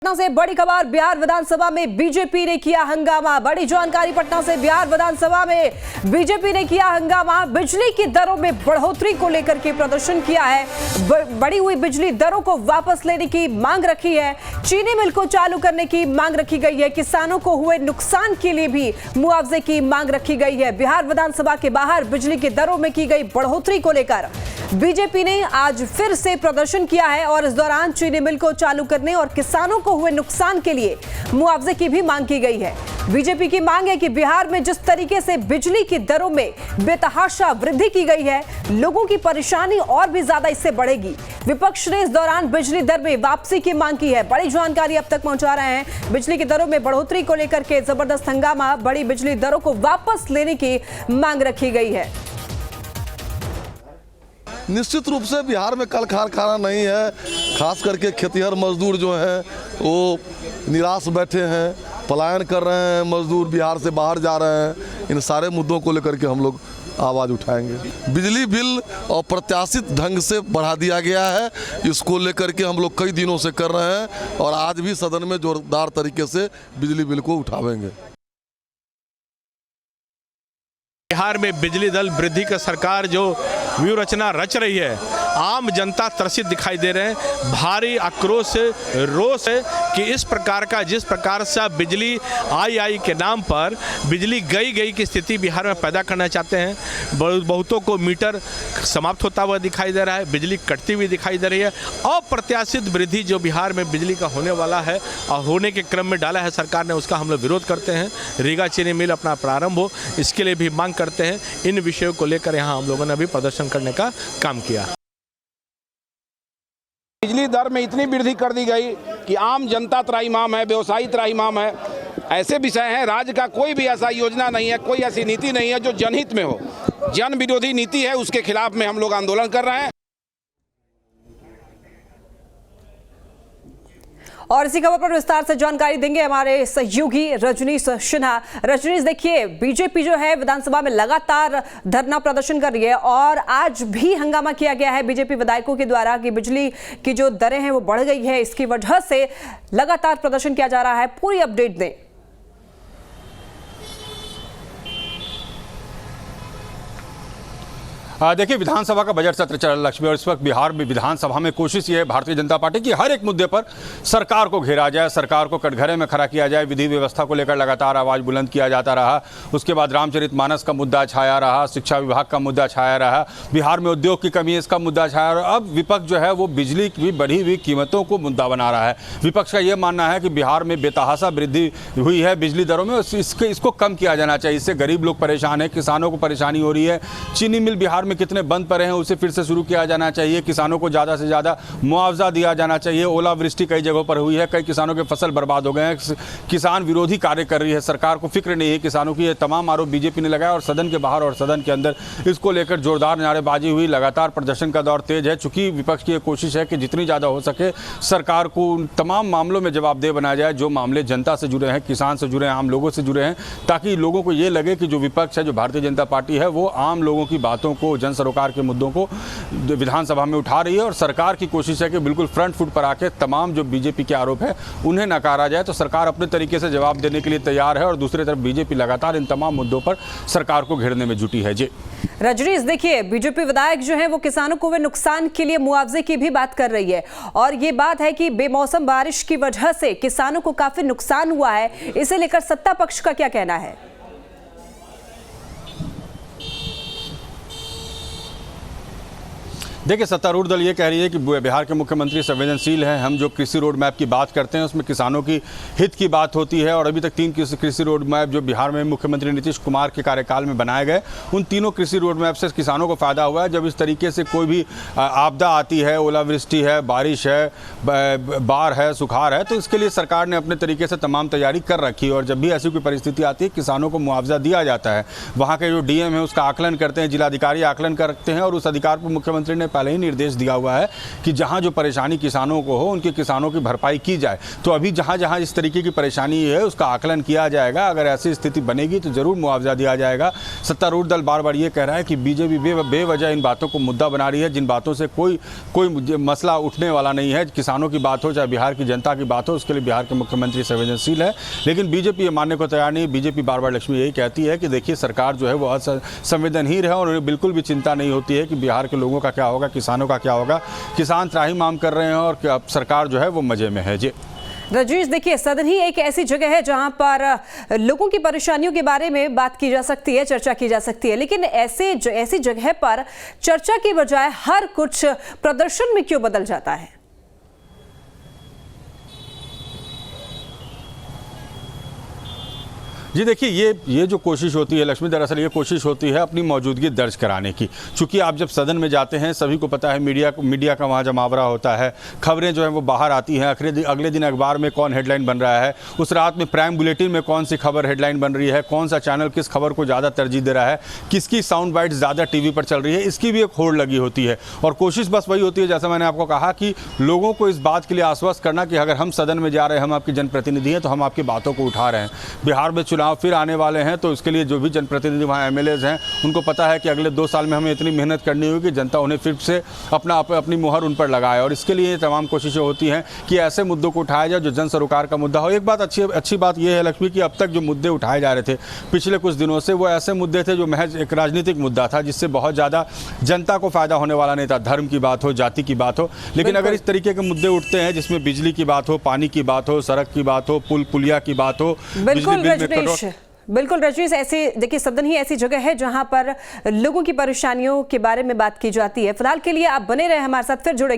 पटना से बड़ी खबर, बिहार विधानसभा में बीजेपी ने किया हंगामा। बड़ी जानकारी पटना से, बिहार विधानसभा में बीजेपी ने किया हंगामा। बिजली की दरों में बढ़ोतरी को लेकर के प्रदर्शन किया है। बढ़ी हुई बिजली दरों को वापस लेने की मांग रखी है। चीनी मिल को चालू करने की मांग रखी गई है। किसानों को हुए नुकसान के लिए भी मुआवजे की मांग रखी गई है। बिहार विधानसभा के बाहर बिजली की दरों में की गई बढ़ोतरी को लेकर बीजेपी ने आज फिर से प्रदर्शन किया है और इस दौरान चीनी मिल को चालू करने और किसानों को हुए नुकसान के लिए मुआवजे की भी मांग की गई है। बीजेपी की मांग है कि बिहार में जिस तरीके से बिजली की दरों में बेतहाशा वृद्धि की गई है, लोगों की परेशानी और भी ज्यादा इससे बढ़ेगी। विपक्ष ने इस दौरान बिजली दर में वापसी की मांग की है। बड़ी जानकारी अब तक पहुंचा रहे हैं। बिजली की दरों में बढ़ोतरी को लेकर के जबरदस्त हंगामा, बड़ी बिजली दरों को वापस लेने की मांग रखी गई है। निश्चित रूप से बिहार में कल कारखाना नहीं है। खास करके खेतिहर मजदूर जो हैं वो निराश बैठे हैं, पलायन कर रहे हैं, मजदूर बिहार से बाहर जा रहे हैं। इन सारे मुद्दों को लेकर के हम लोग आवाज़ उठाएंगे। बिजली बिल और प्रत्याशित ढंग से बढ़ा दिया गया है, इसको लेकर के हम लोग कई दिनों से कर रहे हैं और आज भी सदन में जोरदार तरीके से बिजली बिल को उठावेंगे। बिहार में बिजली दर वृद्धि का सरकार जो व्यूह रचना रच रही है, आम जनता त्रसित दिखाई दे रहे हैं। भारी आक्रोश रोष है कि इस प्रकार का, जिस प्रकार से बिजली आई के नाम पर बिजली गई की स्थिति बिहार में पैदा करना चाहते हैं। बहुतों को मीटर समाप्त होता हुआ दिखाई दे रहा है, बिजली कटती हुई दिखाई दे रही है। अप्रत्याशित वृद्धि जो बिहार में बिजली का होने वाला है और होने के क्रम में डाला है सरकार ने, उसका हम लोग विरोध करते हैं। रीगा चीनी मिल अपना प्रारंभ हो, इसके लिए भी मांग करते हैं। इन विषयों को लेकर यहाँ हम लोगों ने अभी प्रदर्शन करने का काम किया। बिजली दर में इतनी वृद्धि कर दी गई कि आम जनता त्राहिमाम है, व्यवसायी त्राहिमाम है। ऐसे विषय हैं, राज्य का कोई भी ऐसा योजना नहीं है, कोई ऐसी नीति नहीं है जो जनहित में हो। जन विरोधी नीति है, उसके खिलाफ में हम लोग आंदोलन कर रहे हैं। और इसी खबर पर विस्तार से जानकारी देंगे हमारे सहयोगी रजनीश सिन्हा। रजनीश, देखिए, बीजेपी जो है विधानसभा में लगातार धरना प्रदर्शन कर रही है और आज भी हंगामा किया गया है बीजेपी विधायकों के द्वारा कि बिजली की जो दरें हैं वो बढ़ गई है। इसकी वजह से लगातार प्रदर्शन किया जा रहा है। पूरी अपडेट दें। देखिए, विधानसभा का बजट सत्र चल लक्ष्मी और इस वक्त बिहार में विधानसभा में कोशिश ये है भारतीय जनता पार्टी की हर एक मुद्दे पर सरकार को घेरा जाए, सरकार को कटघरे में खड़ा किया जाए। विधि व्यवस्था को लेकर लगातार आवाज़ बुलंद किया जाता रहा। उसके बाद रामचरितमानस का मुद्दा छाया रहा, शिक्षा विभाग का मुद्दा छाया रहा, बिहार में उद्योग की कमी है इसका मुद्दा छाया रहा। अब विपक्ष जो है वो बिजली की बढ़ी हुई कीमतों को मुद्दा बना रहा है। विपक्ष का ये मानना है कि बिहार में बेतहाशा वृद्धि हुई है बिजली दरों में, इसको कम किया जाना चाहिए। इससे गरीब लोग परेशान हैं, किसानों को परेशानी हो रही है। चीनी मिल बिहार में कितने बंद पड़े हैं उसे फिर से शुरू किया जाना चाहिए। किसानों को ज़्यादा से ज़्यादा मुआवजा दिया जाना चाहिए। ओलावृष्टि कई जगहों पर हुई है, कई किसानों के फसल बर्बाद हो गए हैं। किसान विरोधी कार्य कर रही है सरकार, को फिक्र नहीं है किसानों की। ये तमाम आरोप बीजेपी ने लगाया और सदन के बाहर और सदन के अंदर इसको लेकर जोरदार नारेबाजी हुई। लगातार प्रदर्शन का दौर तेज है। चूंकि विपक्ष की कोशिश है कि जितनी ज़्यादा हो सके सरकार को उन तमाम मामलों में जवाबदेह बनाया जाए जो मामले जनता से जुड़े हैं, किसान से जुड़े हैं, आम लोगों से जुड़े हैं, ताकि लोगों को ये लगे कि जो विपक्ष है, जो भारतीय जनता पार्टी है, वो आम लोगों की बातों को, जन सरोकार के मुद्दों को विधानसभा में उठा रही है। और सरकार की कोशिश है कि बिल्कुल फ्रंट फुट पर आके तमाम जो बीजेपी के आरोप है उन्हें नकारा जाए। तो सरकार अपने तरीके से जवाब देने के लिए तैयार है और दूसरी तरफ बीजेपी लगातार इन तमाम मुद्दों पर सरकार को घेरने में जुटी है। जी रजनीश, देखिए, बीजेपी विधायक जो है वो किसानों को हुए नुकसान के लिए मुआवजे की भी बात कर रही है और ये बात है कि बेमौसम बारिश की वजह से किसानों को काफी नुकसान हुआ है। इसे लेकर सत्ता पक्ष का क्या कहना है? देखिए, सत्तारूढ़ दल ये कह रही है कि बिहार के मुख्यमंत्री संवेदनशील हैं। हम जो कृषि रोड मैप की बात करते हैं उसमें किसानों की हित की बात होती है और अभी तक 3 कृषि रोड मैप जो बिहार में मुख्यमंत्री नीतीश कुमार के कार्यकाल में बनाए गए, उन तीनों कृषि रोड मैप से किसानों को फायदा हुआ है। जब इस तरीके से कोई भी आपदा आती है, ओलावृष्टि है, बारिश है, बाढ़ है, सुखाड़ है, तो इसके लिए सरकार ने अपने तरीके से तमाम तैयारी कर रखी है और जब भी ऐसी कोई परिस्थिति आती है किसानों को मुआवजा दिया जाता है। वहाँ के जो DM है उसका आकलन करते हैं, जिलाधिकारी आकलन करते हैं और उस अधिकार पर मुख्यमंत्री ने पहले ही निर्देश दिया हुआ है कि जहां जो परेशानी किसानों को हो उनके किसानों की भरपाई की जाए। तो अभी जहां जहां इस तरीके की परेशानी है उसका आकलन किया जाएगा। अगर ऐसी स्थिति बनेगी तो जरूर मुआवजा दिया जाएगा। सत्तारूढ़ दल बार बार ये कह रहा है कि बीजेपी बेवजह इन बातों को मुद्दा बना रही है, जिन बातों से कोई मसला उठने वाला नहीं है। किसानों की बात हो चाहे बिहार की जनता की बात हो, उसके लिए बिहार के मुख्यमंत्री संवेदनशील है, लेकिन बीजेपी ये मानने को तैयार नहीं। बीजेपी बार बार लक्ष्मी यही कहती है कि देखिए सरकार जो है वो असंवेदनहीन है और उन्हें बिल्कुल भी चिंता नहीं होती है कि बिहार के लोगों का क्या होगा, किसानों का क्या होगा। किसान त्राहिमाम कर रहे हैं और सरकार जो है वो मजे में है। जी रजनीश, देखिए सदन ही एक ऐसी जगह है जहां पर लोगों की परेशानियों के बारे में बात की जा सकती है, चर्चा की जा सकती है, लेकिन ऐसी जगह पर चर्चा की बजाय हर कुछ प्रदर्शन में क्यों बदल जाता है? जी देखिए, ये जो कोशिश होती है लक्ष्मी, दरअसल ये कोशिश होती है अपनी मौजूदगी दर्ज कराने की। चूंकि आप जब सदन में जाते हैं सभी को पता है मीडिया का वहाँ जमावड़ा होता है, खबरें जो है वो बाहर आती हैं। अगले दिन अखबार में कौन हेडलाइन बन रहा है, उस रात में प्राइम बुलेटिन में कौन सी खबर हेडलाइन बन रही है, कौन सा चैनल किस खबर को ज़्यादा तरजीह दे रहा है, किसकी साउंड बाइट ज़्यादा टीवी पर चल रही है, इसकी भी एक होड़ लगी होती है। और कोशिश बस वही होती है, जैसा मैंने आपको कहा, कि लोगों को इस बात के लिए आश्वस्त करना कि अगर हम सदन में जा रहे हैं, हम आपके जनप्रतिनिधि हैं, तो हम आपकी बातों को उठा रहे हैं। बिहार में चुनाव फिर आने वाले हैं, तो इसके लिए जो भी जनप्रतिनिधि वहाँ एमएलएज हैं उनको पता है कि अगले 2 साल में हमें इतनी मेहनत करनी होगी कि जनता उन्हें फिर से अपनी मुहर उन पर लगाए। और इसके लिए तमाम कोशिशें होती हैं कि ऐसे मुद्दों को उठाया जाए जो जन सरोकार का मुद्दा हो। एक बात अच्छी बात यह है लक्ष्मी कि अब तक जो मुद्दे उठाए जा रहे थे पिछले कुछ दिनों से, वो ऐसे मुद्दे थे जो महज एक राजनीतिक मुद्दा था, जिससे बहुत ज़्यादा जनता को फायदा होने वाला नहीं था। धर्म की बात हो, जाति की बात हो, लेकिन अगर इस तरीके के मुद्दे उठते हैं जिसमें बिजली की बात हो, पानी की बात हो, सड़क की बात हो, पुलिया की बात हो, बिल्कुल रजनीश, ऐसे देखिए सदन ही ऐसी जगह है जहां पर लोगों की परेशानियों के बारे में बात की जाती है। फिलहाल के लिए आप बने रहे हमारे साथ, फिर जुड़ेंगे।